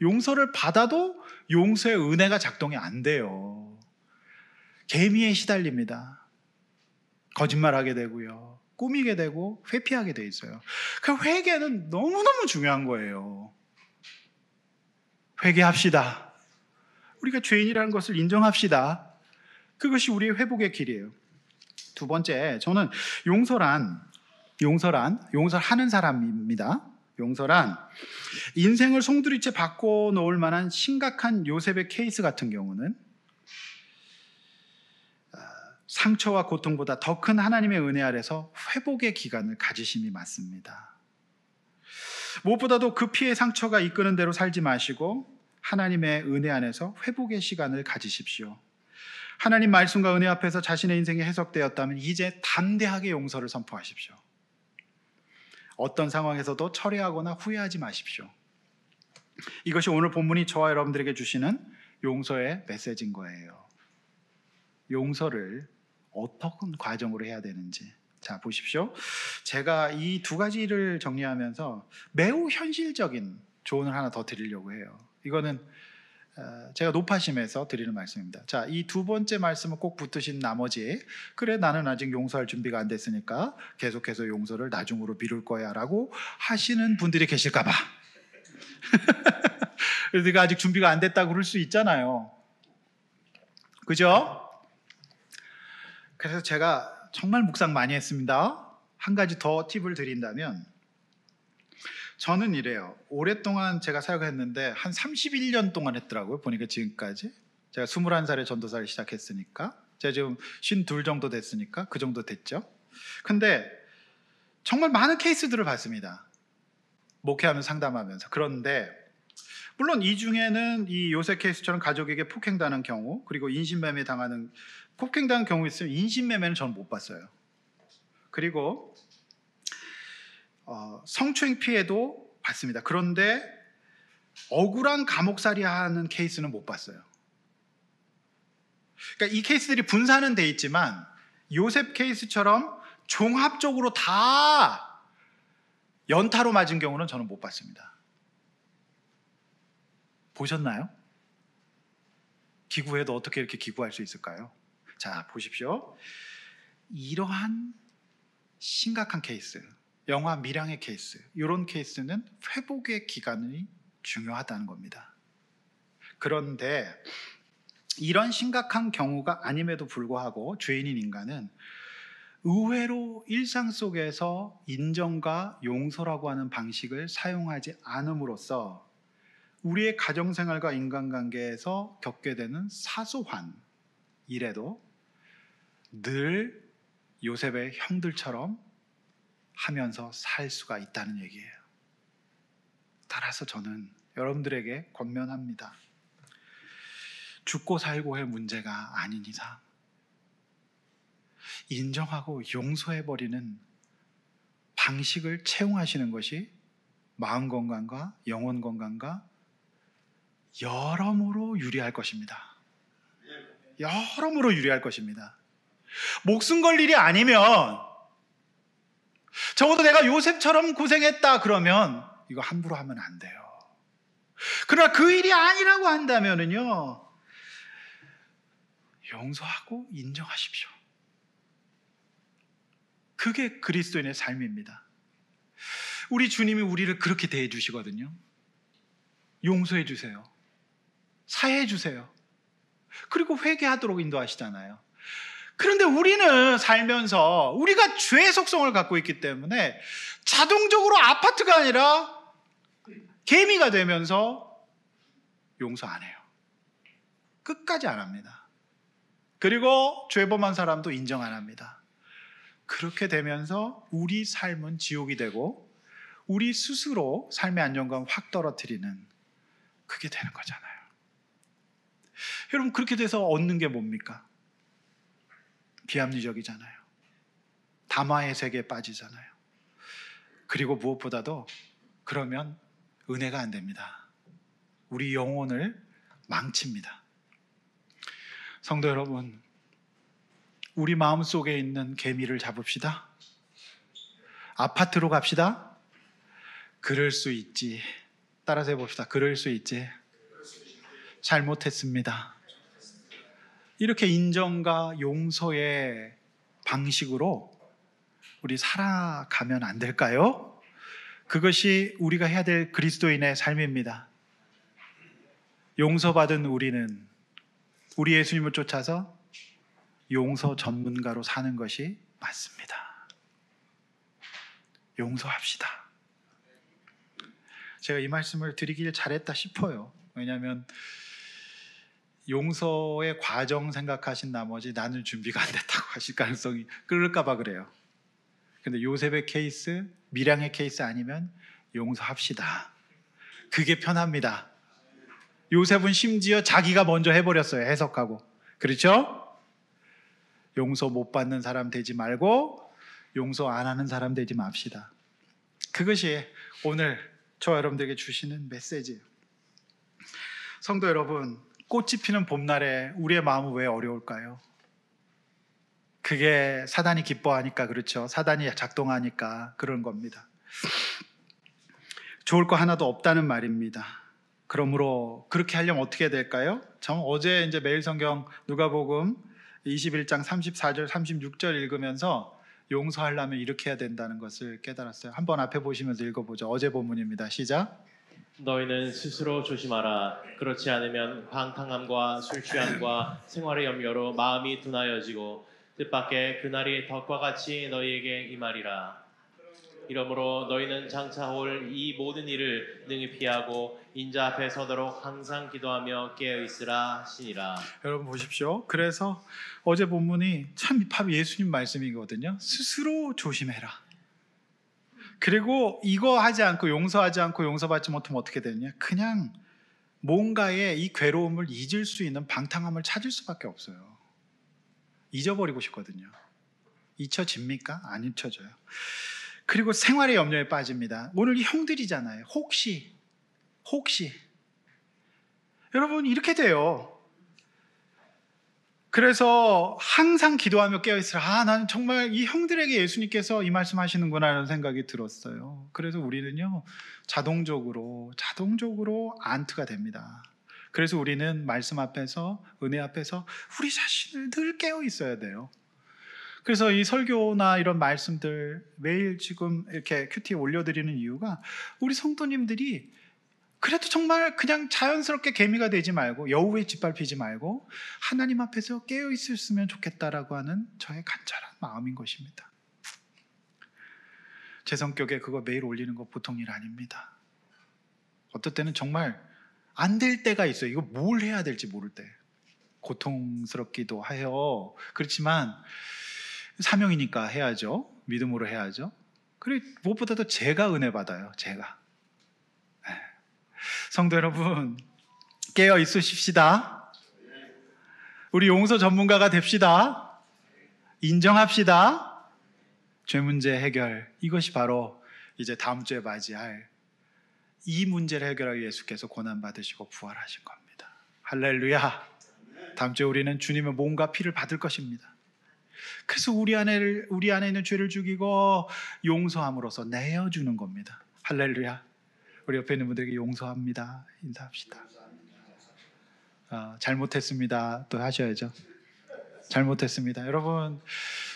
Speaker 1: 용서를 받아도 용서의 은혜가 작동이 안 돼요. 개미에 시달립니다. 거짓말하게 되고요, 꾸미게 되고 회피하게 돼 있어요. 그 회개는 너무너무 중요한 거예요. 회개합시다. 우리가 죄인이라는 것을 인정합시다. 그것이 우리의 회복의 길이에요. 두 번째, 저는 용서하는 사람입니다. 용서란 인생을 송두리째 바꿔놓을 만한 심각한 요셉의 케이스 같은 경우는 상처와 고통보다 더 큰 하나님의 은혜 아래서 회복의 기간을 가지심이 맞습니다. 무엇보다도 그 피해 상처가 이끄는 대로 살지 마시고 하나님의 은혜 안에서 회복의 시간을 가지십시오. 하나님 말씀과 은혜 앞에서 자신의 인생이 해석되었다면 이제 담대하게 용서를 선포하십시오. 어떤 상황에서도 철회하거나 후회하지 마십시오. 이것이 오늘 본문이 저와 여러분들에게 주시는 용서의 메시지인 거예요. 용서를 어떤 과정으로 해야 되는지. 자, 보십시오. 제가 이 두 가지를 정리하면서 매우 현실적인 조언을 하나 더 드리려고 해요. 이거는 제가 높아심에서 드리는 말씀입니다. 자, 이 두 번째 말씀을 꼭 붙드신 나머지, 그래 나는 아직 용서할 준비가 안 됐으니까 계속해서 용서를 나중으로 미룰 거야 라고 하시는 분들이 계실까 봐. 그래서 내가 아직 준비가 안 됐다고 그럴 수 있잖아요. 그죠? 그래서 제가 정말 묵상 많이 했습니다. 한 가지 더 팁을 드린다면, 저는 이래요. 오랫동안 제가 사역했는데 한 31년 동안 했더라고요. 보니까 지금까지. 제가 21살에 전도사를 시작했으니까, 제가 지금 52 정도 됐으니까 그 정도 됐죠. 근데 정말 많은 케이스들을 봤습니다. 목회하면서 상담하면서. 그런데 물론 이 중에는 이 요셉 케이스처럼 가족에게 폭행당하는 경우, 그리고 인신매매 당하는, 폭행당한 경우 있으면 인신매매는 저는 못 봤어요. 그리고 성추행 피해도 봤습니다. 그런데 억울한 감옥살이 하는 케이스는 못 봤어요. 그러니까 이 케이스들이 분산은 돼 있지만 요셉 케이스처럼 종합적으로 다 연타로 맞은 경우는 저는 못 봤습니다. 보셨나요? 기구해도 어떻게 이렇게 기구할 수 있을까요? 자, 보십시오. 이러한 심각한 케이스, 영화 밀양의 케이스, 이런 케이스는 회복의 기간이 중요하다는 겁니다. 그런데 이런 심각한 경우가 아님에도 불구하고 죄인인 인간은 의외로 일상 속에서 인정과 용서라고 하는 방식을 사용하지 않음으로써 우리의 가정생활과 인간관계에서 겪게 되는 사소한 일에도 늘 요셉의 형들처럼 하면서 살 수가 있다는 얘기예요. 따라서 저는 여러분들에게 권면합니다. 죽고 살고의 문제가 아닌 이상 인정하고 용서해버리는 방식을 채용하시는 것이 마음 건강과 영혼 건강과 여러모로 유리할 것입니다. 여러모로 유리할 것입니다. 목숨 걸 일이 아니면, 적어도 내가 요셉처럼 고생했다 그러면 이거 함부로 하면 안 돼요. 그러나 그 일이 아니라고 한다면은요, 용서하고 인정하십시오. 그게 그리스도인의 삶입니다. 우리 주님이 우리를 그렇게 대해 주시거든요. 용서해 주세요. 사해해 주세요. 그리고 회개하도록 인도하시잖아요. 그런데 우리는 살면서 우리가 죄의 속성을 갖고 있기 때문에 자동적으로 아파트가 아니라 개미가 되면서 용서 안 해요. 끝까지 안 합니다. 그리고 죄범한 사람도 인정 안 합니다. 그렇게 되면서 우리 삶은 지옥이 되고 우리 스스로 삶의 안정감 확 떨어뜨리는, 그게 되는 거잖아요. 여러분, 그렇게 돼서 얻는 게 뭡니까? 비합리적이잖아요. 담화의 세계에 빠지잖아요. 그리고 무엇보다도 그러면 은혜가 안 됩니다. 우리 영혼을 망칩니다. 성도 여러분, 우리 마음속에 있는 개미를 잡읍시다. 아파트로 갑시다. 그럴 수 있지. 따라서 해봅시다. 그럴 수 있지. 잘못했습니다. 이렇게 인정과 용서의 방식으로 우리 살아가면 안 될까요? 그것이 우리가 해야 될 그리스도인의 삶입니다. 용서받은 우리는 우리 예수님을 쫓아서 용서 전문가로 사는 것이 맞습니다. 용서합시다. 제가 이 말씀을 드리길 잘했다 싶어요. 왜냐하면 용서의 과정 생각하신 나머지 나는 준비가 안 됐다고 하실 가능성이 그럴까 봐 그래요. 근데 요셉의 케이스, 밀양의 케이스 아니면 용서합시다. 그게 편합니다. 요셉은 심지어 자기가 먼저 해버렸어요. 해석하고. 그렇죠? 용서 못 받는 사람 되지 말고 용서 안 하는 사람 되지 맙시다. 그것이 오늘 저와 여러분들에게 주시는 메시지예요. 성도 여러분, 꽃이 피는 봄날에 우리의 마음은 왜 어려울까요? 그게 사단이 기뻐하니까 그렇죠. 사단이 작동하니까 그런 겁니다. 좋을 거 하나도 없다는 말입니다. 그러므로 그렇게 하려면 어떻게 될까요? 저 어제 이제 매일 성경 누가복음 21장 34절 36절 읽으면서 용서하려면 이렇게 해야 된다는 것을 깨달았어요. 한번 앞에 보시면서 읽어보죠. 어제 본문입니다. 시작.
Speaker 2: 너희는 스스로 조심하라. 그렇지 않으면 방탕함과 술 취함과 생활의 염려로 마음이 둔하여지고 뜻밖의 그날이 덕과 같이 너희에게 임하리라. 이러므로 너희는 장차 올 이 모든 일을 능히 피하고 인자 앞에 서도록 항상 기도하며 깨어 있으라 하시니라.
Speaker 1: 여러분 보십시오. 그래서 어제 본문이 참 바로 예수님 말씀이거든요. 스스로 조심해라. 그리고 이거 하지 않고 용서하지 않고 용서받지 못하면 어떻게 되느냐? 그냥 뭔가의 이 괴로움을 잊을 수 있는 방탕함을 찾을 수밖에 없어요. 잊어버리고 싶거든요. 잊혀집니까? 안 잊혀져요. 그리고 생활의 염려에 빠집니다. 오늘 이 형들이잖아요. 혹시 여러분 이렇게 돼요. 그래서 항상 기도하며 깨어있으라. 나는 정말 이 형들에게 예수님께서 이 말씀하시는구나 라는 생각이 들었어요. 그래서 우리는요 자동적으로 안트가 됩니다. 그래서 우리는 말씀 앞에서 은혜 앞에서 우리 자신을 늘 깨어 있어야 돼요. 그래서 이 설교나 이런 말씀들 매일 지금 이렇게 큐티에 올려드리는 이유가 우리 성도님들이 그래도 정말 그냥 자연스럽게 개미가 되지 말고 여우에 짓밟히지 말고 하나님 앞에서 깨어 있었으면 좋겠다라고 하는 저의 간절한 마음인 것입니다. 제 성격에 그거 매일 올리는 거 보통 일 아닙니다. 어떨 때는 정말 안 될 때가 있어요. 이거 뭘 해야 될지 모를 때 고통스럽기도 해요. 그렇지만 사명이니까 해야죠. 믿음으로 해야죠. 그리고 무엇보다도 제가 은혜 받아요. 제가. 성도 여러분, 깨어 있으십시다. 우리 용서 전문가가 됩시다. 인정합시다. 죄 문제 해결. 이것이 바로 이제 다음 주에 맞이할 이 문제를 해결하기 위해 예수께서 고난 받으시고 부활하신 겁니다. 할렐루야. 다음 주에 우리는 주님의 몸과 피를 받을 것입니다. 그래서 우리 안에 있는 죄를 죽이고 용서함으로써 내어주는 겁니다. 할렐루야. 우리 옆에 있는 분들에게 용서합니다. 인사합시다. 잘못했습니다. 또 하셔야죠. 잘못했습니다. 여러분,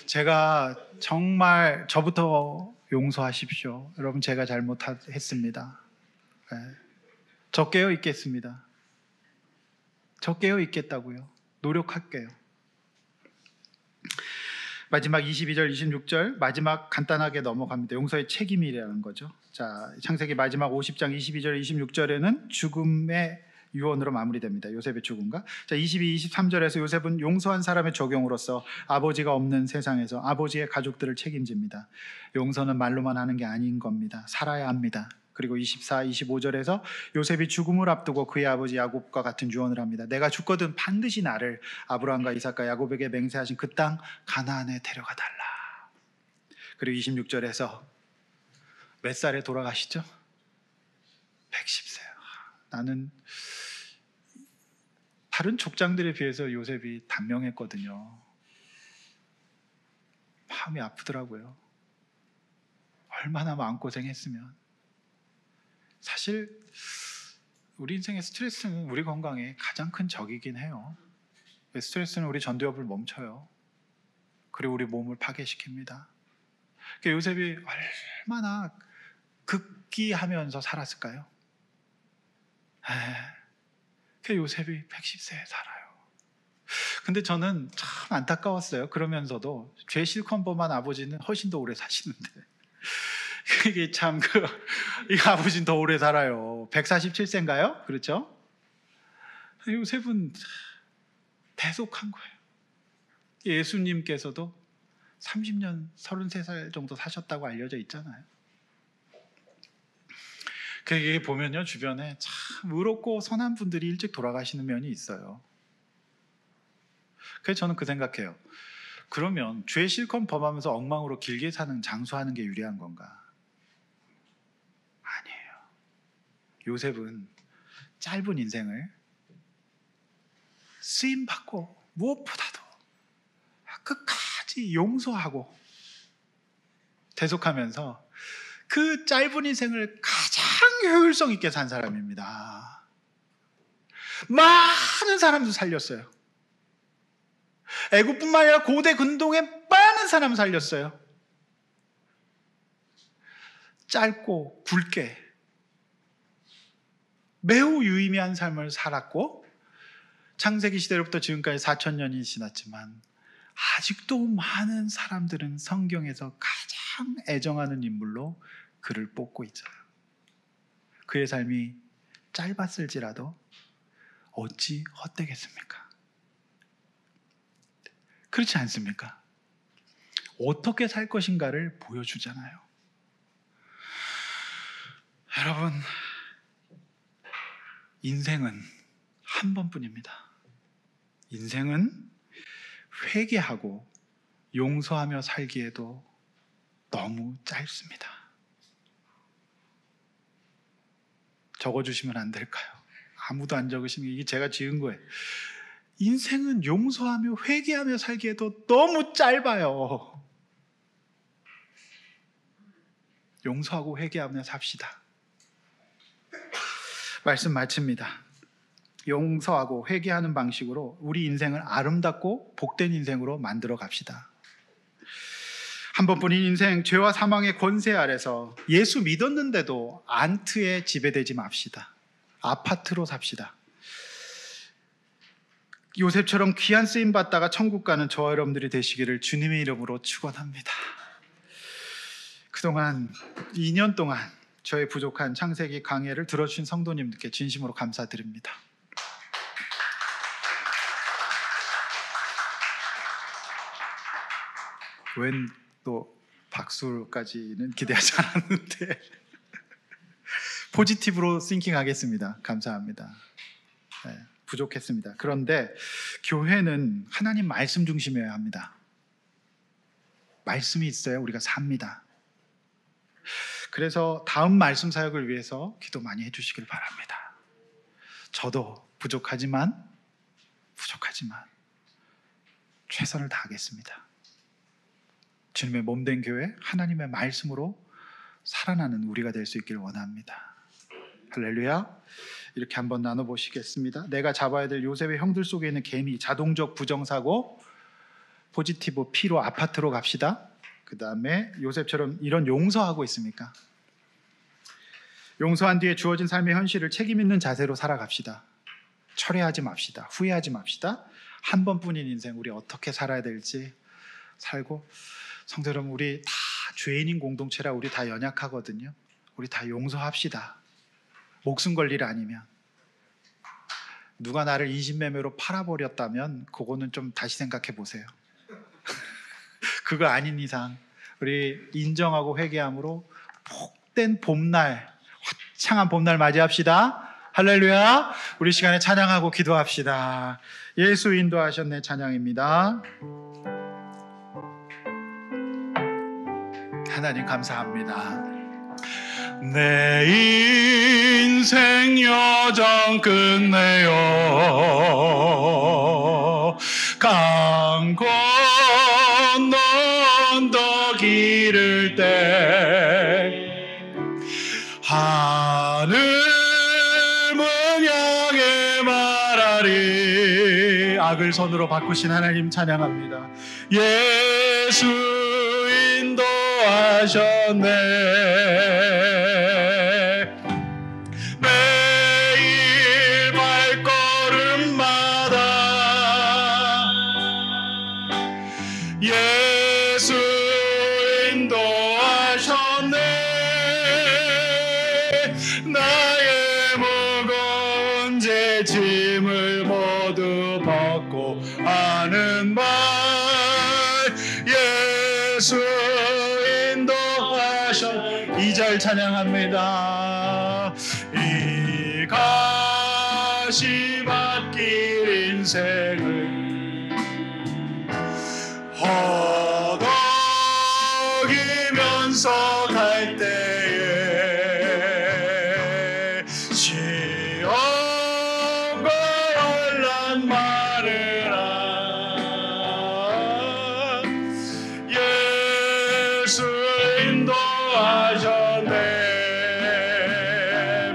Speaker 1: 제가 정말 저부터 용서하십시오. 여러분, 제가 잘못했습니다. 저 깨어 있겠습니다. 저 깨어 있겠다고요. 노력할게요. 마지막 22절, 26절 마지막 간단하게 넘어갑니다. 용서의 책임이라는 거죠. 자, 창세기 마지막 50장 22절, 26절에는 죽음의 유언으로 마무리됩니다. 요셉의 죽음과. 자, 22, 23절에서 요셉은 용서한 사람의 적용으로서 아버지가 없는 세상에서 아버지의 가족들을 책임집니다. 용서는 말로만 하는 게 아닌 겁니다. 살아야 합니다. 그리고 24, 25절에서 요셉이 죽음을 앞두고 그의 아버지 야곱과 같은 유언을 합니다. 내가 죽거든 반드시 나를 아브라함과 이삭과 야곱에게 맹세하신 그 땅 가나안에 데려가 달라. 그리고 26절에서 몇 살에 돌아가시죠? 110세. 나는 다른 족장들에 비해서 요셉이 단명했거든요. 마음이 아프더라고요. 얼마나 마음고생했으면. 사실 우리 인생의 스트레스는 우리 건강에 가장 큰 적이긴 해요. 스트레스는 우리 전두엽을 멈춰요. 그리고 우리 몸을 파괴시킵니다. 그러니까 요셉이 얼마나 극기하면서 살았을까요? 그 요셉이 110세에 살아요. 근데 저는 참 안타까웠어요. 그러면서도 죄 실컷 범한 아버지는 훨씬 더 오래 사시는데 이게 참 이 아버지는 더 오래 살아요. 147세인가요? 그렇죠? 요셉은 대속한 거예요. 예수님께서도 30년, 33살 정도 사셨다고 알려져 있잖아요. 그게 보면요, 주변에 참 의롭고 선한 분들이 일찍 돌아가시는 면이 있어요. 그래서 저는 그 생각해요. 그러면 죄 실컷 범하면서 엉망으로 길게 사는 장수하는 게 유리한 건가? 아니에요. 요셉은 짧은 인생을 쓰임받고 무엇보다도 끝까지 용서하고 대속하면서 그 짧은 인생을 가장 효율성 있게 산 사람입니다. 많은 사람도 살렸어요. 애국뿐만 아니라 고대 근동에 많은 사람 살렸어요. 짧고 굵게 매우 유의미한 삶을 살았고 창세기 시대로부터 지금까지 4,000년이 지났지만 아직도 많은 사람들은 성경에서 가장 애정하는 인물로 그를 뽑고 있어요. 그의 삶이 짧았을지라도 어찌 헛되겠습니까? 그렇지 않습니까? 어떻게 살 것인가를 보여주잖아요. 여러분, 인생은 한 번뿐입니다. 인생은 회개하고 용서하며 살기에도 너무 짧습니다. 적어주시면 안 될까요? 아무도 안 적으시면 이게 제가 지은 거예요. 인생은 용서하며 회개하며 살기에도 너무 짧아요. 용서하고 회개하며 삽시다. 말씀 마칩니다. 용서하고 회개하는 방식으로 우리 인생을 아름답고 복된 인생으로 만들어 갑시다. 한 번뿐인 인생, 죄와 사망의 권세 아래서 예수 믿었는데도 안트에 지배되지 맙시다. 아파트로 삽시다. 요셉처럼 귀한 쓰임 받다가 천국 가는 저와 여러분들이 되시기를 주님의 이름으로 축원합니다. 그동안 2년 동안 저의 부족한 창세기 강해를 들어주신 성도님들께 진심으로 감사드립니다. 웬 또 박수까지는 기대하지 않았는데 포지티브로 싱킹하겠습니다. 감사합니다. 네, 부족했습니다. 그런데 교회는 하나님 말씀 중심이어야 합니다. 말씀이 있어야 우리가 삽니다. 그래서 다음 말씀 사역을 위해서 기도 많이 해주시길 바랍니다. 저도 부족하지만 최선을 다하겠습니다. 주님의 몸된 교회, 하나님의 말씀으로 살아나는 우리가 될 수 있기를 원합니다. 할렐루야. 이렇게 한번 나눠보시겠습니다. 내가 잡아야 될 요셉의 형들 속에 있는 개미, 자동적 부정사고, 포지티브 P로 아파트로 갑시다. 그 다음에 요셉처럼 이런 용서하고 있습니까? 용서한 뒤에 주어진 삶의 현실을 책임 있는 자세로 살아갑시다. 철회하지 맙시다. 후회하지 맙시다. 한 번뿐인 인생 우리 어떻게 살아야 될지 살고, 성도 여러분, 우리 다 죄인인 공동체라 우리 다 연약하거든요. 우리 다 용서합시다. 목숨 걸 일 아니면. 누가 나를 인신매매로 팔아버렸다면 그거는 좀 다시 생각해 보세요. 그거 아닌 이상 우리 인정하고 회개함으로 복된 봄날, 화창한 봄날 맞이합시다. 할렐루야. 우리 시간에 찬양하고 기도합시다. 예수 인도하셨네 찬양입니다. 하나님 감사합니다. 내 인생 여정 끝내요. 강 건너 언덕 이를 때 하늘 문 향해 말하리. 악을 손으로 바꾸신 하나님 찬양합니다. 예수 인도하셨네. 매일 발걸음마다 예수 인도하셨네. 나의 무거운 죄 짐을 모두 벗고 하는 말. 예수 인도하셨네. 2절 찬양합니다. 이 가시밭길 인생을 허덕이면서 갈 때에 시험과 혼란 많으나 예수 인도하셨네.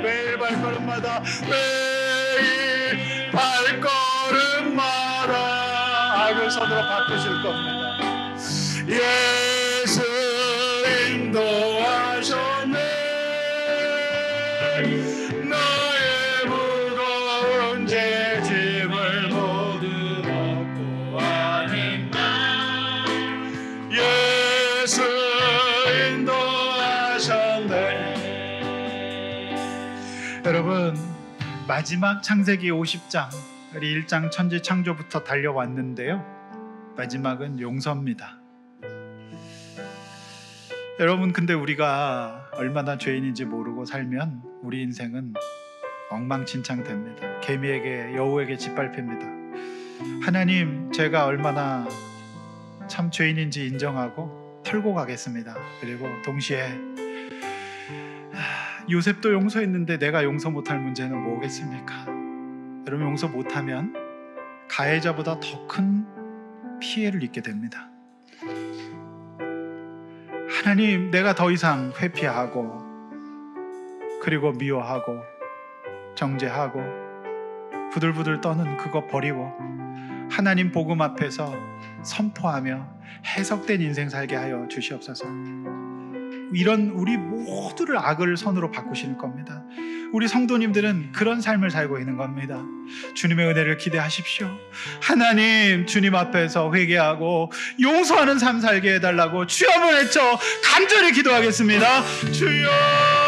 Speaker 1: 매일 발걸음마다 매일 발걸음마다 악을 손으로 바꾸실 겁니다. 예수 인도하셨네. 나의 무거운 죄 짐을 모두 벗고 하는 날. 예수 인도하셨네. 여러분, 마지막 창세기 50장, 우리 1장 천지 창조부터 달려왔는데요, 마지막은 용서입니다. 여러분, 근데 우리가 얼마나 죄인인지 모르고 살면 우리 인생은 엉망진창 됩니다. 개미에게 여우에게 짓밟힙니다. 하나님, 제가 얼마나 참 죄인인지 인정하고 털고 가겠습니다. 그리고 동시에 요셉도 용서했는데 내가 용서 못할 문제는 뭐겠습니까? 여러분, 용서 못하면 가해자보다 더 큰 피해를 입게 됩니다. 하나님, 내가 더 이상 회피하고 그리고 미워하고 정죄하고 부들부들 떠는 그거 버리고 하나님 복음 앞에서 선포하며 해석된 인생 살게 하여 주시옵소서. 이런 우리 모두를 악을 선으로 바꾸실 겁니다. 우리 성도님들은 그런 삶을 살고 있는 겁니다. 주님의 은혜를 기대하십시오. 하나님, 주님 앞에서 회개하고 용서하는 삶 살게 해달라고 주여 한번 외쳐 간절히 기도하겠습니다. 주여.